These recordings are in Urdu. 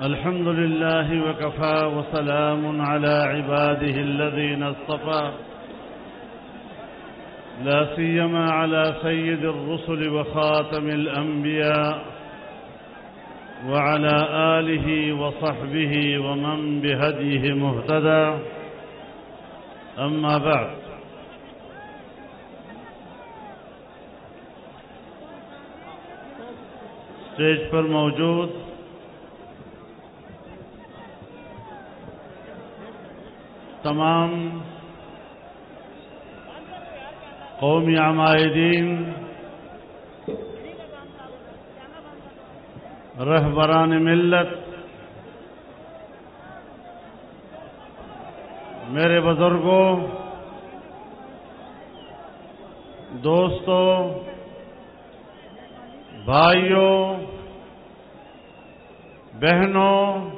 الحمد لله وكفى وسلام على عباده الذين اصطفى لا سيما على سيد الرسل وخاتم الأنبياء وعلى آله وصحبه ومن بهديه مهتدى أما بعد اسٹیج پر موجود تمام قومی عمائدین، رہبران ملت، میرے بزرگوں، دوستوں، بھائیوں، بہنوں،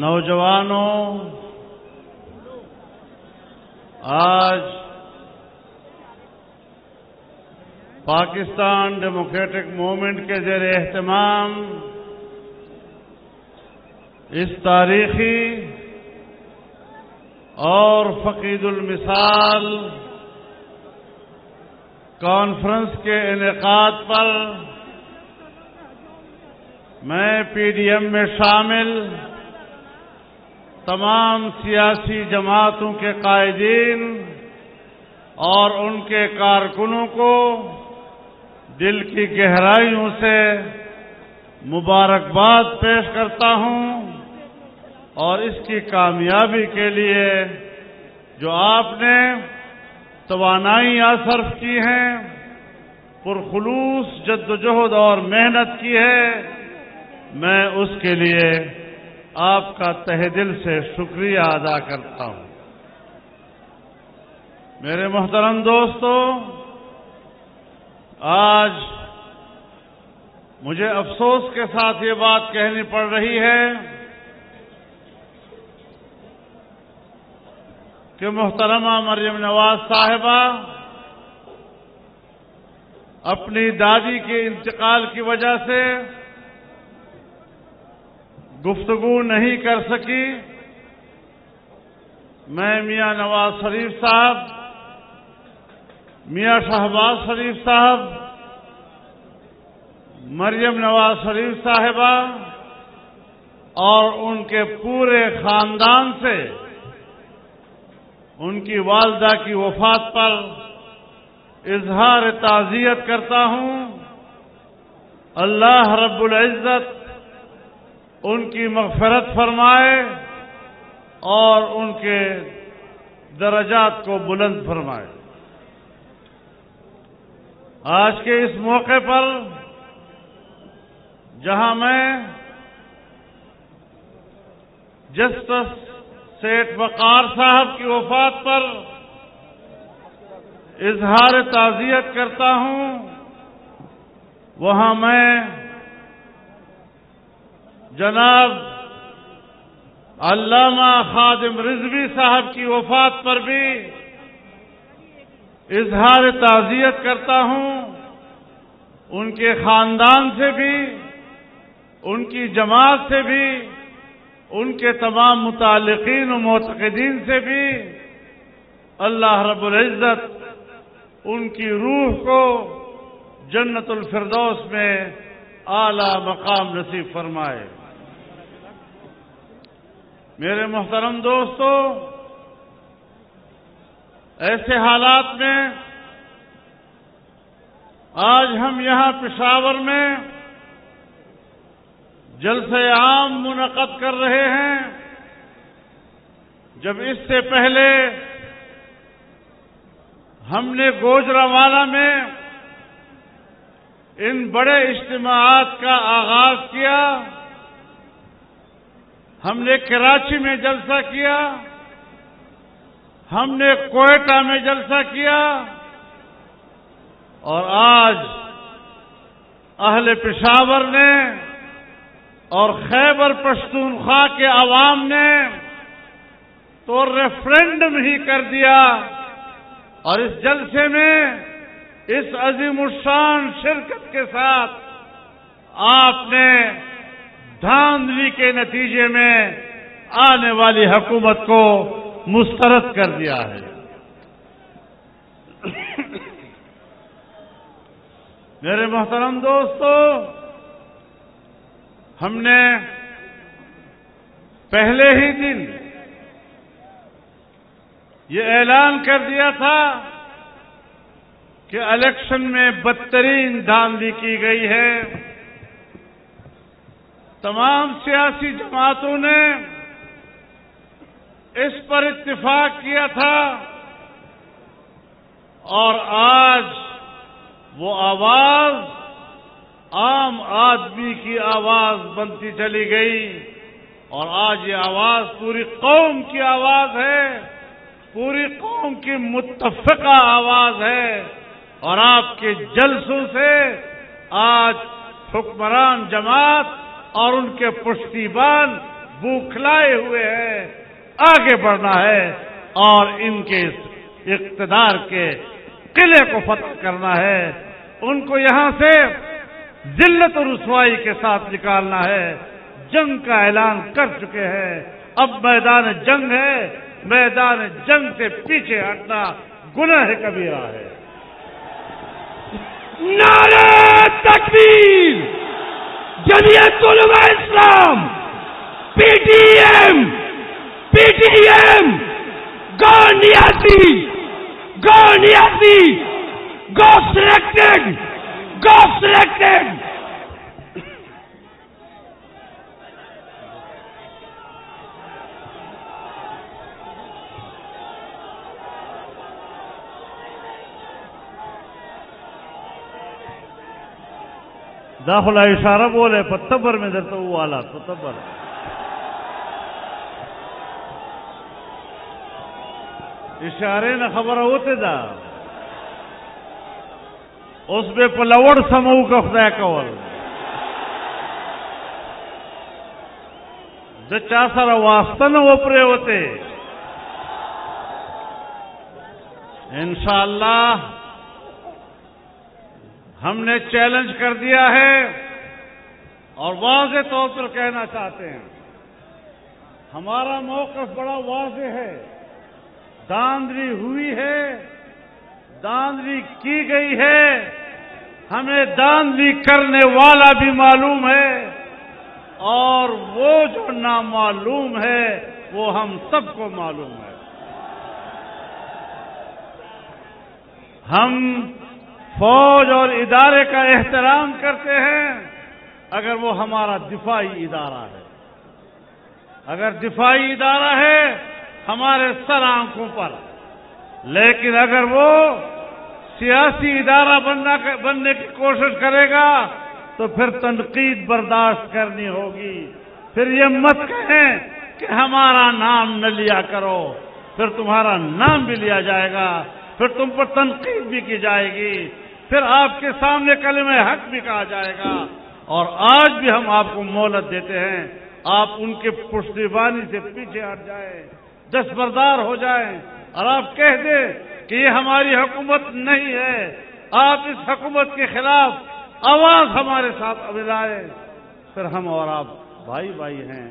نوجوانوں، آج پاکستان ڈیموکریٹک موومنٹ کے زیر اہتمام اس تاریخی اور فقید المثال کانفرنس کے انعقاد پر میں پی ڈی ایم میں شامل تمام سیاسی جماعتوں کے قائدین اور ان کے کارکنوں کو دل کی گہرائیوں سے مبارکباد پیش کرتا ہوں، اور اس کی کامیابی کے لیے جو آپ نے توانائیاں صرف کی ہیں، پرخلوص جدوجہد اور محنت کی ہے، میں اس کے لیے آپ کا تہہ دل سے شکریہ ادا کرتا ہوں۔ میرے محترم دوستو، آج مجھے افسوس کے ساتھ یہ بات کہنی پڑ رہی ہے کہ محترمہ مریم نواز صاحبہ اپنی دادی کے انتقال کی وجہ سے گفتگو نہیں کر سکی۔ میں میاں نواز شریف صاحب، میاں شہباز شریف صاحب، مریم نواز شریف صاحبہ اور ان کے پورے خاندان سے ان کی والدہ کی وفات پر اظہار تعزیت کرتا ہوں۔ اللہ رب العزت ان کی مغفرت فرمائے اور ان کے درجات کو بلند فرمائے۔ آج کے اس موقع پر جہاں میں جسٹس سیٹھ وقار صاحب کی وفات پر اظہار تعزیت کرتا ہوں، وہاں میں جناب علامہ خادم رضوی صاحب کی وفات پر بھی اظہار تعزیت کرتا ہوں، ان کے خاندان سے بھی، ان کی جماعت سے بھی، ان کے تمام متعلقین و معتقدین سے بھی اللہ رب العزت ان کی روح کو جنت الفردوس میں اعلیٰ مقام نصیب فرمائے۔ میرے محترم دوستو، ایسے حالات میں آج ہم یہاں پشاور میں جلسہ عام منعقد کر رہے ہیں، جب اس سے پہلے ہم نے گوجرانوالہ میں ان بڑے اجتماعات کا آغاز کیا، ہم نے کراچی میں جلسہ کیا، ہم نے کوئٹہ میں جلسہ کیا، اور آج اہل پشاور نے اور خیبر پختونخوا کے عوام نے تو ریفرنڈم ہی کر دیا، اور اس جلسے میں اس عظیم الشان شرکت کے ساتھ آپ نے دھاندلی کے نتیجے میں آنے والی حکومت کو مسترد کر دیا ہے۔ میرے محترم دوستو، ہم نے پہلے ہی دن یہ اعلان کر دیا تھا کہ الیکشن میں بدترین دھاندلی کی گئی ہے۔ تمام سیاسی جماعتوں نے اس پر اتفاق کیا تھا اور آج وہ آواز عام آدمی کی آواز بنتی چلی گئی اور آج یہ آواز پوری قوم کی آواز ہے، پوری قوم کی متفقہ آواز ہے، اور آپ کے جلسوں سے آج حکمران جماعت اور ان کے پشتیبان بوکھلائے ہوئے ہیں۔ آگے بڑھنا ہے اور ان کے اقتدار کے قلعے کو فتح کرنا ہے، ان کو یہاں سے ذلت و رسوائی کے ساتھ نکالنا ہے۔ جنگ کا اعلان کر چکے ہیں، اب میدان جنگ ہے، میدان جنگ سے پیچھے ہٹنا گناہ کبیرہ ہے۔ نعرہ تکبیر! جمعیت Ulema Islam, P T M, گو نیازی، گو سلیکٹڈ۔ داخلہ اشارہ بولے پتبر میں در تو وہ والا پتبر اشارے نہ خبر ہوتے دا اس میں پلوڑ سمو کا خدا کول چا سارا واسطہ نہ اوپرے ہوتے انشاءاللہ ہم نے چیلنج کر دیا ہے اور واضح طور پر کہنا چاہتے ہیں، ہمارا موقف بڑا واضح ہے۔ دھاندلی ہوئی ہے، دھاندلی کی گئی ہے، ہمیں دھاندلی کرنے والا بھی معلوم ہے اور وہ جو نامعلوم ہے وہ ہم سب کو معلوم ہے۔ ہم فوج اور ادارے کا احترام کرتے ہیں اگر وہ ہمارا دفاعی ادارہ ہے، اگر دفاعی ادارہ ہے ہمارے سر آنکھوں پر، لیکن اگر وہ سیاسی ادارہ بننے کی کوشش کرے گا تو پھر تنقید برداشت کرنی ہوگی۔ پھر یہ مت کہیں کہ ہمارا نام نہ لیا کرو، پھر تمہارا نام بھی لیا جائے گا، پھر تم پر تنقید بھی کی جائے گی، پھر آپ کے سامنے کلمہ حق بھی کہا جائے گا۔ اور آج بھی ہم آپ کو مہلت دیتے ہیں، آپ ان کے پشتیبانی سے پیچھے ہٹ جائیں، دستبردار ہو جائیں اور آپ کہہ دیں کہ یہ ہماری حکومت نہیں ہے، آپ اس حکومت کے خلاف آواز ہمارے ساتھ ملائیں، پھر ہم اور آپ بھائی بھائی ہیں۔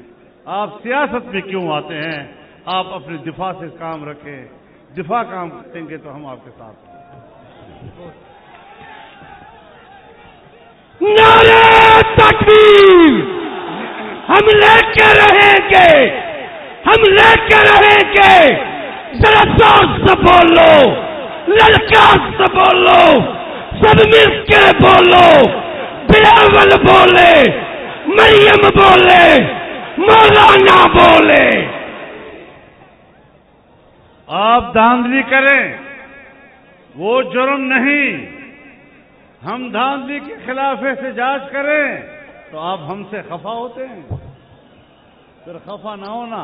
آپ سیاست میں کیوں آتے ہیں؟ آپ اپنے دفاع سے کام رکھیں، دفاع کام کریں گے تو ہم آپ کے ساتھ ہیں۔ نعرہ تکبیر! ہم لے کے رہیں گے، ہم لے کے رہیں گے، ذرا سوچ سے بولو، للکار سے بولو، سب مل کے بولو، بلاول بولے، مریم بولے، مولانا بولے۔ آپ دھاندلی کریں وہ جرم نہیں، ہم دھاندلی کے خلاف احتجاج کریں تو آپ ہم سے خفا ہوتے ہیں، پھر خفا نہ ہونا،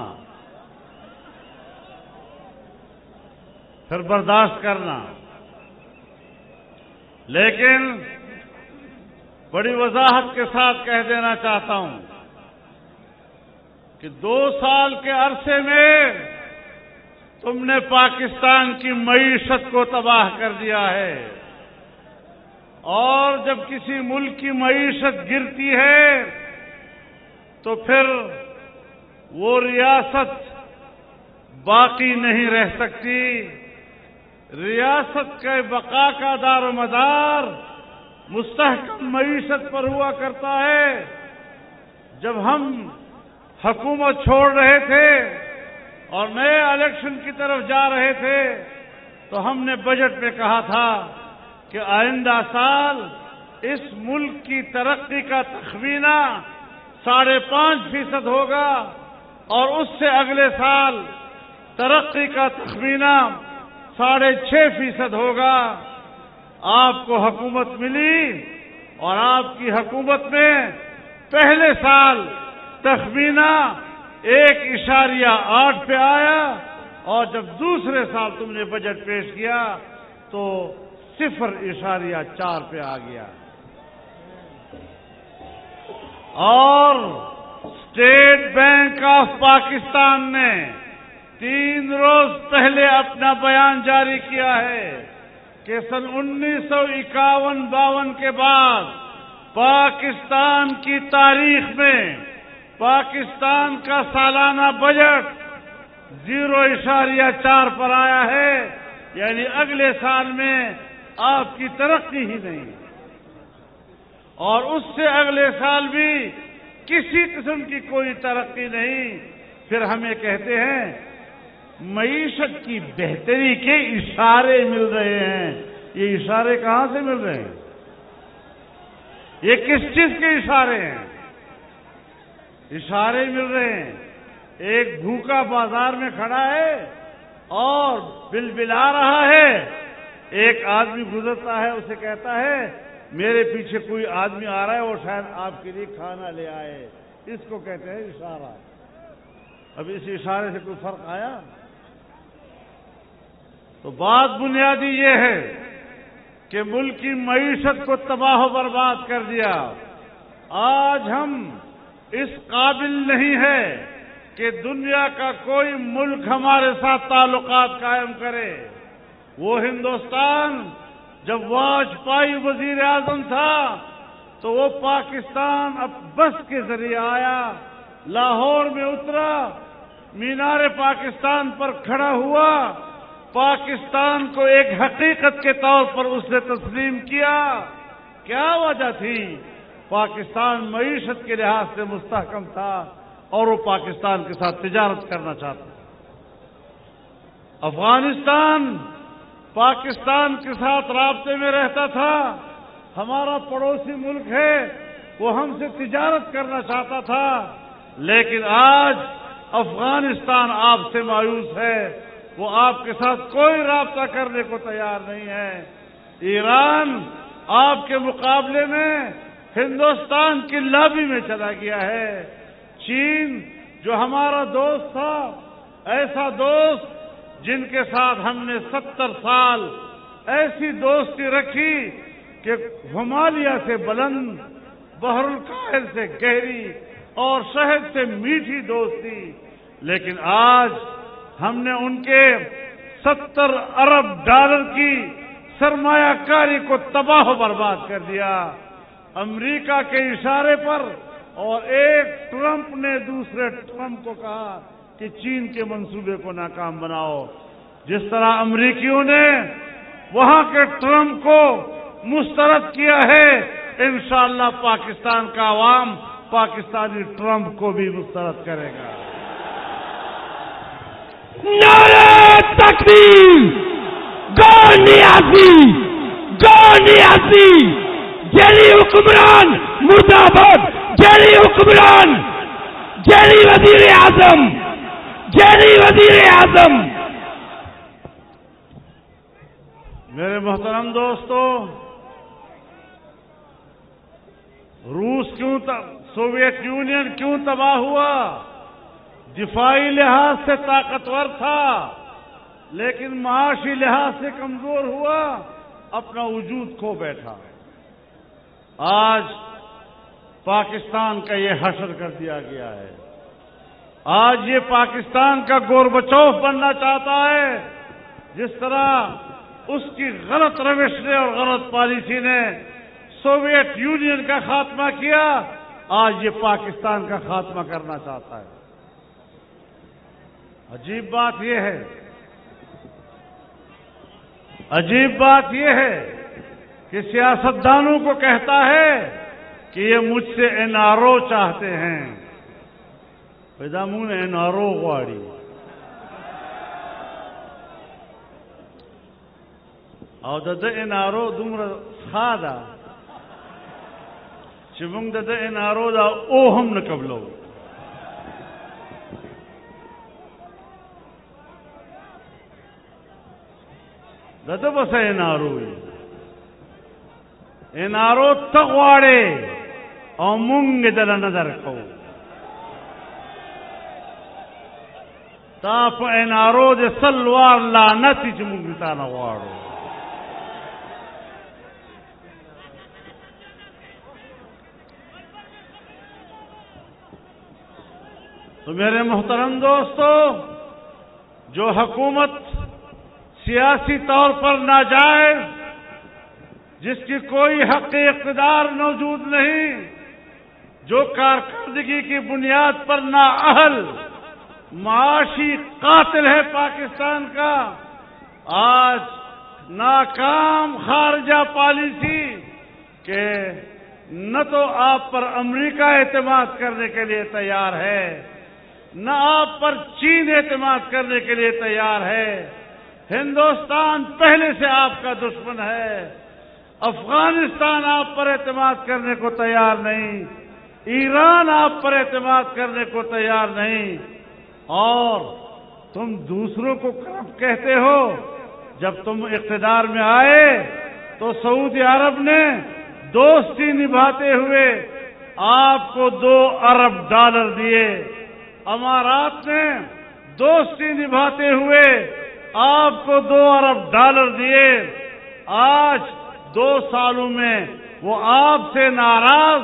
پھر برداشت کرنا۔ لیکن بڑی وضاحت کے ساتھ کہہ دینا چاہتا ہوں کہ 2 سال کے عرصے میں تم نے پاکستان کی معیشت کو تباہ کر دیا ہے، اور جب کسی ملک کی معیشت گرتی ہے تو پھر وہ ریاست باقی نہیں رہ سکتی. ریاست کے بقا کا دار و مدار مستحکم معیشت پر ہوا کرتا ہے. جب ہم حکومت چھوڑ رہے تھے اور نئے الیکشن کی طرف جا رہے تھے تو ہم نے بجٹ میں کہا تھا کہ آئندہ سال اس ملک کی ترقی کا تخمینہ 5.5% ہوگا اور اس سے اگلے سال ترقی کا تخمینہ 6.5% ہوگا. آپ کو حکومت ملی اور آپ کی حکومت میں پہلے سال تخمینہ 1.8 پہ آیا اور جب دوسرے سال تم نے بجٹ پیش کیا تو 0.4 پہ آ گیا. اور اسٹیٹ بینک آف پاکستان نے 3 روز پہلے اپنا بیان جاری کیا ہے کہ سن 1951-52 کے بعد پاکستان کی تاریخ میں پاکستان کا سالانہ بجٹ 0.4 پر آیا ہے. یعنی اگلے سال میں آپ کی ترقی ہی نہیں اور اس سے اگلے سال بھی کسی قسم کی کوئی ترقی نہیں. پھر ہمیں کہتے ہیں معیشت کی بہتری کے اشارے مل رہے ہیں. یہ اشارے کہاں سے مل رہے ہیں؟ یہ کس چیز کے اشارے ہیں؟ اشارے مل رہے ہیں. ایک بھوکا بازار میں کھڑا ہے اور بل بلا رہا ہے. ایک آدمی گزرتا ہے, اسے کہتا ہے میرے پیچھے کوئی آدمی آ رہا ہے اور شاید آپ کے لیے کھانا لے آئے. اس کو کہتے ہیں اشارہ. اب اس اشارے سے کوئی فرق آیا؟ تو بات بنیادی یہ ہے کہ ملک کی معیشت کو تباہ و برباد کر دیا. آج ہم اس قابل نہیں ہے کہ دنیا کا کوئی ملک ہمارے ساتھ تعلقات قائم کرے. وہ ہندوستان جب واجپئی وزیر اعظم تھا تو وہ پاکستان اب بس کے ذریعے آیا, لاہور میں اترا, مینار پاکستان پر کھڑا ہوا, پاکستان کو ایک حقیقت کے طور پر اس نے تسلیم کیا. کیا وجہ تھی؟ پاکستان معیشت کے لحاظ سے مستحکم تھا اور وہ پاکستان کے ساتھ تجارت کرنا چاہتا تھا. افغانستان پاکستان کے ساتھ رابطے میں رہتا تھا, ہمارا پڑوسی ملک ہے, وہ ہم سے تجارت کرنا چاہتا تھا. لیکن آج افغانستان آپ سے مایوس ہے, وہ آپ کے ساتھ کوئی رابطہ کرنے کو تیار نہیں ہے. ایران آپ کے مقابلے میں ہندوستان کی لابی میں چلا گیا ہے. چین جو ہمارا دوست تھا, ایسا دوست جن کے ساتھ ہم نے 70 سال ایسی دوستی رکھی کہ ہمالیہ سے بلند, بحر الکاہل سے گہری اور شہد سے میٹھی دوستی. لیکن آج ہم نے ان کے 70 ارب ڈالر کی سرمایہ کاری کو تباہ و برباد کر دیا امریکہ کے اشارے پر. اور ایک ٹرمپ نے دوسرے ٹرمپ کو کہا کہ چین کے منصوبے کو ناکام بناؤ. جس طرح امریکیوں نے وہاں کے ٹرمپ کو مسترد کیا ہے, انشاءاللہ پاکستان کا عوام پاکستانی ٹرمپ کو بھی مسترد کرے گا. نعرہ تکبیر! گو نیازی! گو نیازی! جیلی حکمران مرد آباد! جیلی حکمران! جیلی وزیر اعظم! جیلی وزیر اعظم! میرے محترم دوستو, روس کیوں سوویت یونین کیوں تباہ ہوا؟ دفاعی لحاظ سے طاقتور تھا لیکن معاشی لحاظ سے کمزور ہوا, اپنا وجود کھو بیٹھا. آج پاکستان کا یہ حشر کر دیا گیا ہے. آج یہ پاکستان کا گوربچوف بننا چاہتا ہے. جس طرح اس کی غلط روش نے اور غلط پالیسی نے سوویت یونین کا خاتمہ کیا, آج یہ پاکستان کا خاتمہ کرنا چاہتا ہے۔ عجیب بات یہ ہے، عجیب بات یہ ہے کہ سیاستدانوں کو کہتا ہے کہ یہ مجھ سے این آر او چاہتے ہیں۔ پیدامون این آر او غواړي او د این آر او دومره ښه ده چې موږ د این آر او دا او هم نه قبلو۔ دته بس N R O N R O ته غواړې او موږ دله نه درکوو۔ تا په این آر او د سلوار لعنت چې موږ تا نه غواړو۔ تو میرے محترم دوستو، جو حکومت سیاسی طور پر ناجائز، جس کی کوئی حق اقتدار موجود نہیں، جو کارکردگی کی بنیاد پر نااہل معاشی قاتل ہے پاکستان کا، آج ناکام خارجہ پالیسی کہ نہ تو آپ پر امریکہ اعتماد کرنے کے لیے تیار ہے، نہ آپ پر چین اعتماد کرنے کے لیے تیار ہے۔ ہندوستان پہلے سے آپ کا دشمن ہے، افغانستان آپ پر اعتماد کرنے کو تیار نہیں، ایران آپ پر اعتماد کرنے کو تیار نہیں، اور تم دوسروں کو کرپٹ کہتے ہو۔ جب تم اقتدار میں آئے تو سعودی عرب نے دوستی نبھاتے ہوئے آپ کو $2 ارب دیے، امارات نے دوستی نبھاتے ہوئے آپ کو $2 ارب دیے۔ آج 2 سالوں میں وہ آپ سے ناراض،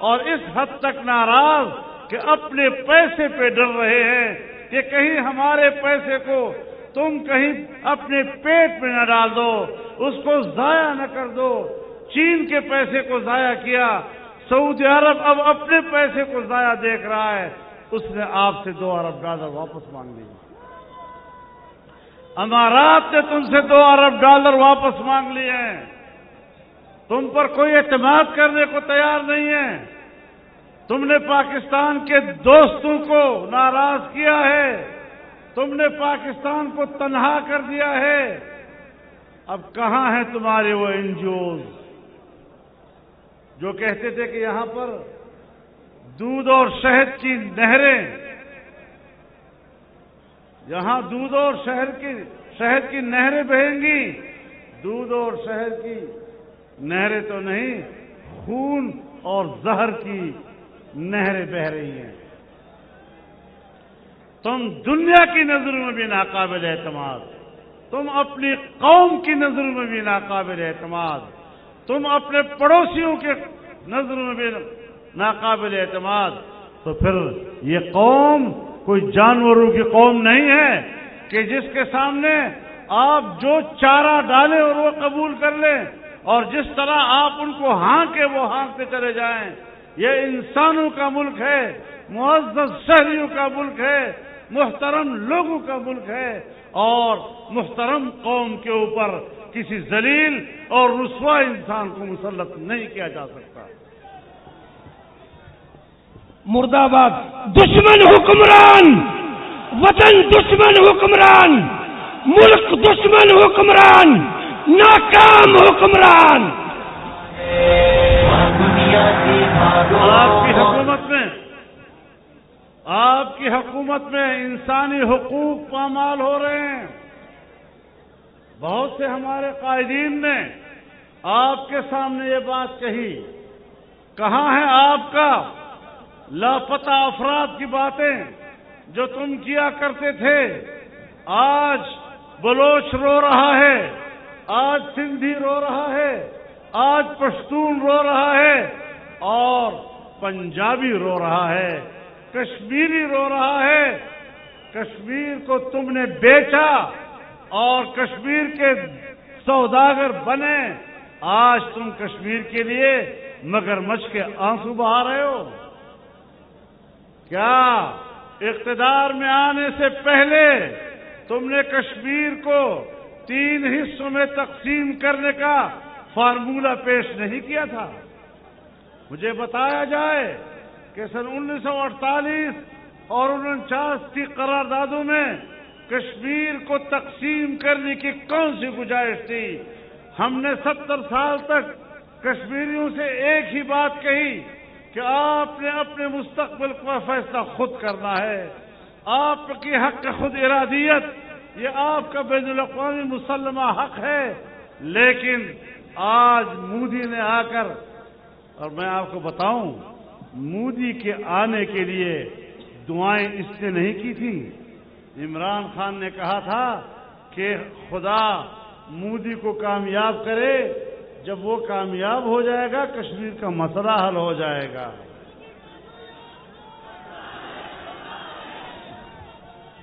اور اس حد تک ناراض کہ اپنے پیسے پہ ڈر رہے ہیں کہ کہیں ہمارے پیسے کو تم کہیں اپنے پیٹ میں نہ ڈال دو، اس کو ضائع نہ کر دو۔ چین کے پیسے کو ضائع کیا، سعودی عرب اب اپنے پیسے کو ضائع دیکھ رہا ہے، اس نے آپ سے $2 ارب واپس مانگ لیے۔ امارات نے تم سے $2 ارب واپس مانگ لیے ہیں۔ تم پر کوئی اعتماد کرنے کو تیار نہیں ہے۔ تم نے پاکستان کے دوستوں کو ناراض کیا ہے، تم نے پاکستان کو تنہا کر دیا ہے۔ اب کہاں ہیں تمہارے وہ این جی اوز جو کہتے تھے کہ یہاں پر دودھ اور شہد کی نہریں، یہاں دودھ اور شہد کی نہریں بہیں گی؟ دودھ اور شہد کی نہریں تو نہیں، خون اور زہر کی نہریں بہ رہی ہیں۔ تم دنیا کی نظروں میں بھی ناقابل اعتماد، تم اپنی قوم کی نظروں میں بھی ناقابل اعتماد، تم اپنے پڑوسیوں کے نظروں میں بھی ناقابل اعتماد، تو پھر یہ قوم کوئی جانوروں کی قوم نہیں ہے کہ جس کے سامنے آپ جو چارہ ڈالیں اور وہ قبول کر لیں، اور جس طرح آپ ان کو ہانکے وہ ہانکتے چلے جائیں۔ یہ انسانوں کا ملک ہے، معزز شہریوں کا ملک ہے، محترم لوگوں کا ملک ہے، اور محترم قوم کے اوپر کسی ذلیل اور رسوا انسان کو مسلط نہیں کیا جا سکتا۔ مرد آباد دشمن حکمران، وطن دشمن حکمران، ملک دشمن حکمران، ناکام حکمران۔ آپ کی حکومت میں انسانی حقوق پامال ہو رہے ہیں۔ بہت سے ہمارے قائدین نے آپ کے سامنے یہ بات کہی۔ کہاں ہے آپ کا لاپتہ افراد کی باتیں جو تم کیا کرتے تھے؟ آج بلوچ رو رہا ہے، آج سندھی رو رہا ہے، آج پشتون رو رہا ہے، اور پنجابی رو رہا ہے، کشمیری رو رہا ہے۔ کشمیر کو تم نے بیچا اور کشمیر کے سوداگر بنے۔ آج تم کشمیر کے لیے مگرمچھ کے آنسو بہا رہے ہو۔ کیا اقتدار میں آنے سے پہلے تم نے کشمیر کو 3 حصوں میں تقسیم کرنے کا فارمولہ پیش نہیں کیا تھا؟ مجھے بتایا جائے کہ سن 1948 اور 49 کی قراردادوں میں کشمیر کو تقسیم کرنے کی کون سی گنجائش تھی؟ ہم نے 70 سال تک کشمیریوں سے ایک ہی بات کہی کہ آپ نے اپنے مستقبل کا فیصلہ خود کرنا ہے، آپ کی حق خود ارادیت یہ آپ کا بین الاقوامی مسلمہ حق ہے۔ لیکن آج مودی نے آ کر، اور میں آپ کو بتاؤں، مودی کے آنے کے لیے دعائیں اس نے نہیں کی تھی۔ عمران خان نے کہا تھا کہ خدا مودی کو کامیاب کرے، جب وہ کامیاب ہو جائے گا کشمیر کا مسئلہ حل ہو جائے گا۔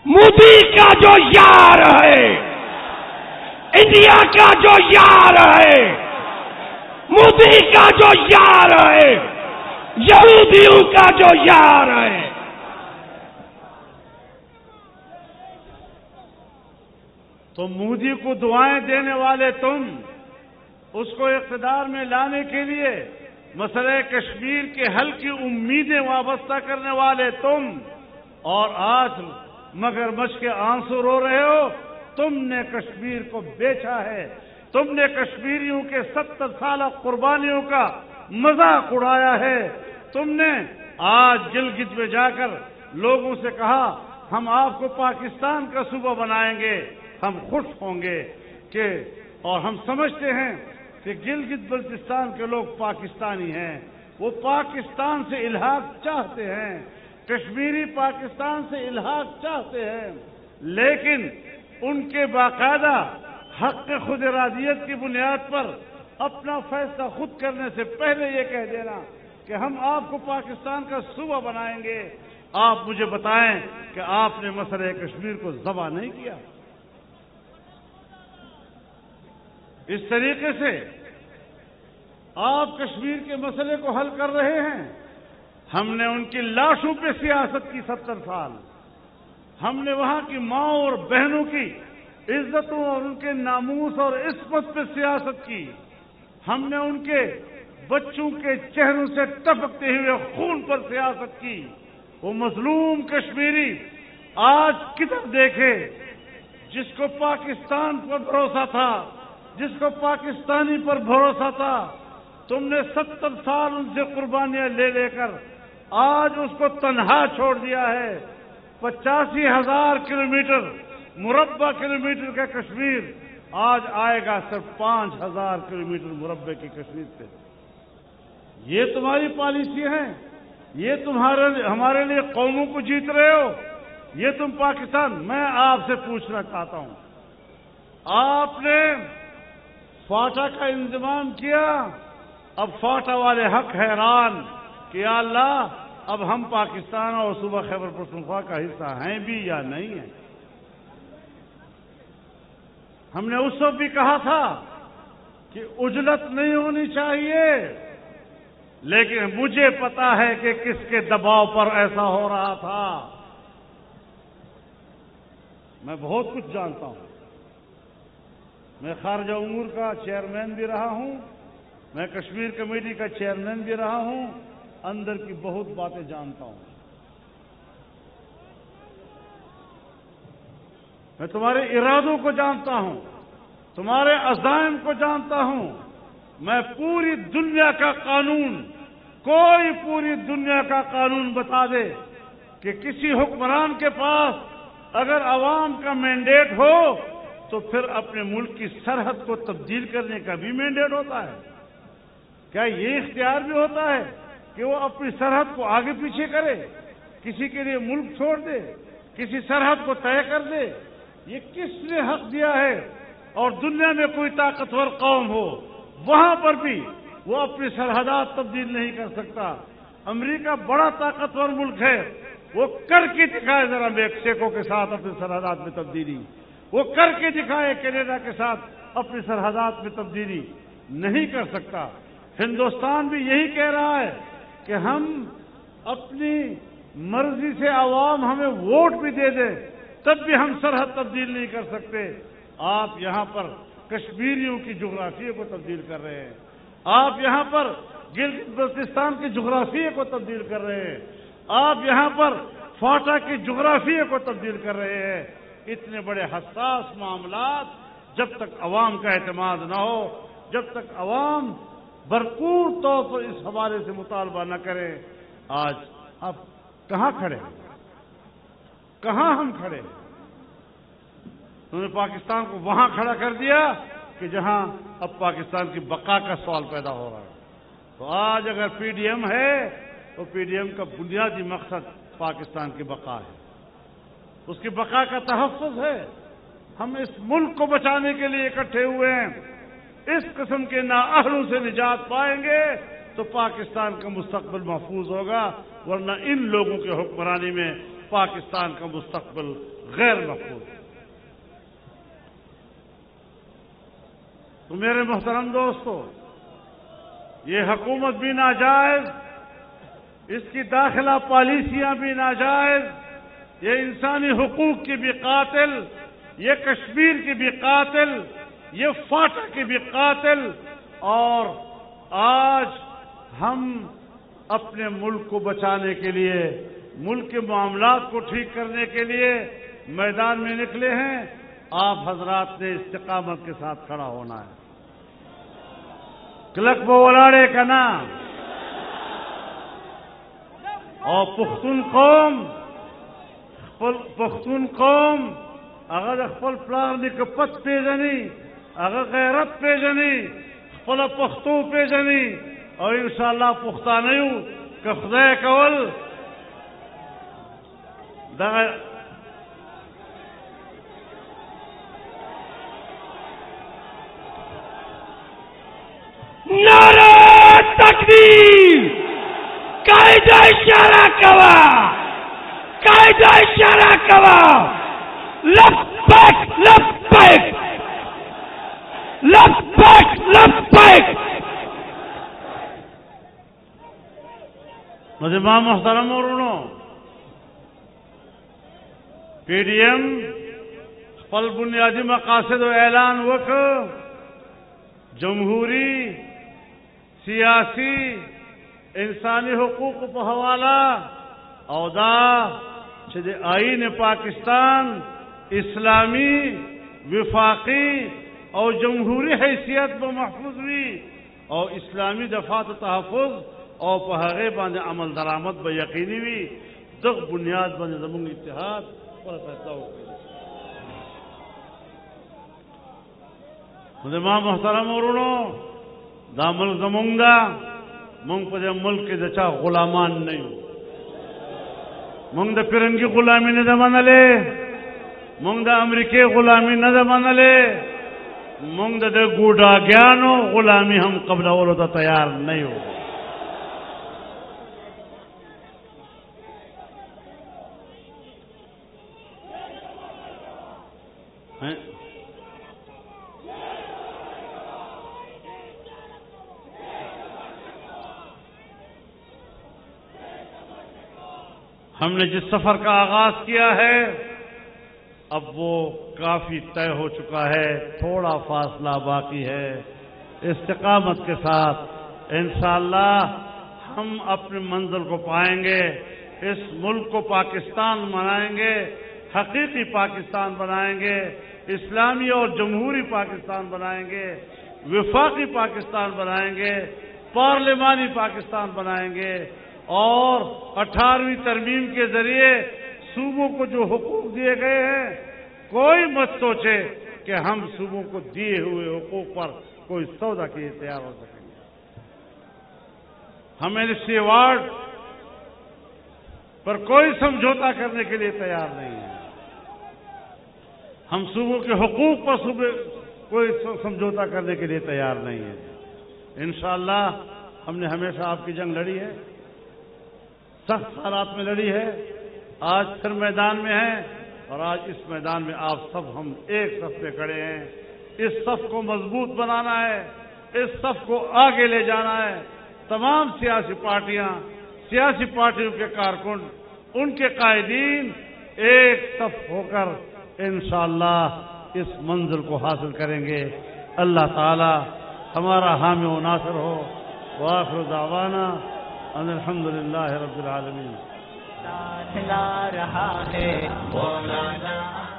مودی کا جو یار ہے، انڈیا کا جو یار ہے، مودی کا جو یار ہے، یہودیوں کا جو یار ہے، تو مودی کو دعائیں دینے والے تم، اس کو اقتدار میں لانے کے لیے مسئلہ کشمیر کے حل کی امیدیں وابستہ کرنے والے تم، اور آج مگرمچھ کے آنسو رو رہے ہو۔ تم نے کشمیر کو بیچا ہے، تم نے کشمیریوں کے 70 سالہ قربانیوں کا مذاق اڑایا ہے۔ تم نے آج گلگت میں جا کر لوگوں سے کہا ہم آپ کو پاکستان کا صوبہ بنائیں گے، ہم خوش ہوں گے کہ، اور ہم سمجھتے ہیں کہ گلگت بلتستان کے لوگ پاکستانی ہیں، وہ پاکستان سے الحاق چاہتے ہیں، کشمیری پاکستان سے الحاق چاہتے ہیں، لیکن ان کے باقاعدہ حق خود ارادیت کی بنیاد پر اپنا فیصلہ خود کرنے سے پہلے یہ کہہ دینا کہ ہم آپ کو پاکستان کا صوبہ بنائیں گے۔ آپ مجھے بتائیں کہ آپ نے مسئلہ کشمیر کو ذبح نہیں کیا؟ اس طریقے سے آپ کشمیر کے مسئلے کو حل کر رہے ہیں۔ ہم نے ان کی لاشوں پہ سیاست کی 70 سال، ہم نے وہاں کی ماؤں اور بہنوں کی عزتوں اور ان کے ناموس اور عصمت پہ سیاست کی، ہم نے ان کے بچوں کے چہروں سے ٹپکتے ہوئے خون پر سیاست کی۔ وہ مظلوم کشمیری آج کدھر دیکھے؟ جس کو پاکستان پر بھروسہ تھا، جس کو پاکستانی پر بھروسہ تھا، تم نے 70 سال ان سے قربانیاں لے لے کر آج اس کو تنہا چھوڑ دیا ہے۔ 85,000 کلومیٹر مربع کلومیٹر کا کشمیر آج آئے گا صرف 5,000 کلومیٹر مربع کی کشمیر سے۔ یہ تمہاری پالیسی ہے؟ یہ ہمارے لیے قوموں کو جیت رہے ہو؟ یہ تم پاکستان؟ میں آپ سے پوچھنا چاہتا ہوں، آپ نے فاٹا کا انضمام کیا، اب فاٹا والے حق حیران کہ یا اللہ اب ہم پاکستان اور صوبہ خیبر پختونخوا کا حصہ ہیں بھی یا نہیں ہیں۔ ہم نے اس وقت بھی کہا تھا کہ عجلت نہیں ہونی چاہیے، لیکن مجھے پتا ہے کہ کس کے دباؤ پر ایسا ہو رہا تھا۔ میں بہت کچھ جانتا ہوں، میں خارجہ امور کا چیئرمین بھی رہا ہوں، میں کشمیر کمیٹی کا چیئرمین بھی رہا ہوں، اندر کی بہت باتیں جانتا ہوں۔ میں تمہارے ارادوں کو جانتا ہوں، تمہارے عزائم کو جانتا ہوں۔ میں پوری دنیا کا قانون، کوئی پوری دنیا کا قانون بتا دے کہ کسی حکمران کے پاس اگر عوام کا مینڈیٹ ہو تو پھر اپنے ملک کی سرحد کو تبدیل کرنے کا بھی مینڈیٹ ہوتا ہے؟ کیا یہ اختیار بھی ہوتا ہے کہ وہ اپنی سرحد کو آگے پیچھے کرے، کسی کے لیے ملک چھوڑ دے، کسی سرحد کو طے کر دے؟ یہ کس نے حق دیا ہے؟ اور دنیا میں کوئی طاقتور قوم ہو وہاں پر بھی وہ اپنی سرحدات تبدیل نہیں کر سکتا۔ امریکہ بڑا طاقتور ملک ہے، وہ کر کے دکھائے ذرا میکسیکو کے ساتھ اپنی سرحدات میں تبدیلی، وہ کر کے دکھائے کینیڈا کے ساتھ اپنی سرحدات میں تبدیلی، نہیں کر سکتا۔ ہندوستان بھی یہی کہہ رہا ہے کہ ہم اپنی مرضی سے عوام ہمیں ووٹ بھی دے دے تب بھی ہم سرحد تبدیل نہیں کر سکتے. آپ یہاں پر کشمیریوں کی جغرافیے کو تبدیل کر رہے ہیں. آپ یہاں پر گلگت بلتستان کی جغرافیے کو تبدیل کر رہے ہیں. آپ یہاں پر فاٹا کی جغرافیے کو تبدیل کر رہے ہیں. اتنے بڑے حساس معاملات جب تک عوام کا اعتماد نہ ہو، جب تک عوام بھرپور طور پر اس حوالے سے مطالبہ نہ کرے، آج آپ کہاں کھڑے ہیں؟ کہاں ہم کھڑے ہیں؟ انہوں نے پاکستان کو وہاں کھڑا کر دیا کہ جہاں اب پاکستان کی بقا کا سوال پیدا ہو رہا ہے. تو آج اگر پی ڈی ایم ہے تو پی ڈی ایم کا بنیادی مقصد پاکستان کی بقا ہے، اس کی بقا کا تحفظ ہے. ہم اس ملک کو بچانے کے لیے اکٹھے ہوئے ہیں. اس قسم کے نااہلوں سے نجات پائیں گے تو پاکستان کا مستقبل محفوظ ہوگا، ورنہ ان لوگوں کے حکمرانی میں پاکستان کا مستقبل غیر محفوظ ہے. تو میرے محترم دوستو، یہ حکومت بھی ناجائز، اس کی داخلہ پالیسیاں بھی ناجائز، یہ انسانی حقوق کی بھی قاتل، یہ کشمیر کی بھی قاتل، یہ فاٹا کی بھی قاتل. اور آج ہم اپنے ملک کو بچانے کے لیے، ملک کے معاملات کو ٹھیک کرنے کے لیے میدان میں نکلے ہیں. آپ حضرات نے استقامت کے ساتھ کھڑا ہونا ہے. کلک بولاڑے کا نام اور پختون قوم اگر خپل پلار نکپت پیژني، اگر غیرت پیژني، خپل پښتو پیژني، او ان شاء الله پښتانه یو که خدای کول دا نعرہ تکبیر، قاعدہ اشارہ کوا، قاعدہ اشارہ کوا، لبیک لبیک لبیک لبیک. مجمع محترم ورونو، پی ڈی ایم خپل بنیادی مقاصد و اعلان وکړ. جمہوری، سیاسی، انسانی حقوق په حواله او دا چې د آئین پاکستان اسلامی، وفاقی اور جمہوری حیثیت به محفوظ وي او اسلامی دفاع و تحفظ او په هغه باندې عمل درآمد به یقیني وي. دغه بنیاد باندې زموږ اتحاد پر فیصله وکړي. مجمع محترم ورونو، دا ملک زمونږ ده. مونږ په دې ملک کې د چا غلامان نه یو. مونږ د فرنګي غلامي نه ده منلې، مونږ د امریکای غلامي نه ده منلې، مونږ د ګوډاګیانو غلامي هم قبلولو ته تیار نه یو. ہم نے جس سفر کا آغاز کیا ہے اب وہ کافی طے ہو چکا ہے، تھوڑا فاصلہ باقی ہے. استقامت کے ساتھ انشاءاللہ ہم اپنی منزل کو پائیں گے. اس ملک کو پاکستان بنائیں گے، حقیقی پاکستان بنائیں گے، اسلامی اور جمہوری پاکستان بنائیں گے، وفاقی پاکستان بنائیں گے، پارلیمانی پاکستان بنائیں گے. اور 18ویں ترمیم کے ذریعے صوبوں کو جو حقوق دیے گئے ہیں، کوئی مت سوچے کہ ہم صوبوں کو دیے ہوئے حقوق پر کوئی سودا کے لیے تیار ہو سکیں گے. ہم ایس ایوارڈ پر کوئی سمجھوتا کرنے کے لیے تیار نہیں ہیں. ہم صوبوں کے حقوق پر کوئی سمجھوتا کرنے کے لیے تیار نہیں ہیں. انشاءاللہ ہم نے ہمیشہ آپ کی جنگ لڑی ہے، سخت حالات میں لڑی ہے. آج پھر میدان میں ہیں اور آج اس میدان میں آپ سب ہم ایک صف پہ کھڑے ہیں. اس صف کو مضبوط بنانا ہے، اس صف کو آگے لے جانا ہے. تمام سیاسی پارٹیاں، سیاسی پارٹیوں کے کارکن ان کے قائدین ایک صف ہو کر انشاءاللہ اس منزل کو حاصل کریں گے۔ اللہ تعالی ہمارا حامی و ناصر ہو۔ وآخر دعوانا ان الحمدللہ رب العالمین۔ لا رہا ہے مولانا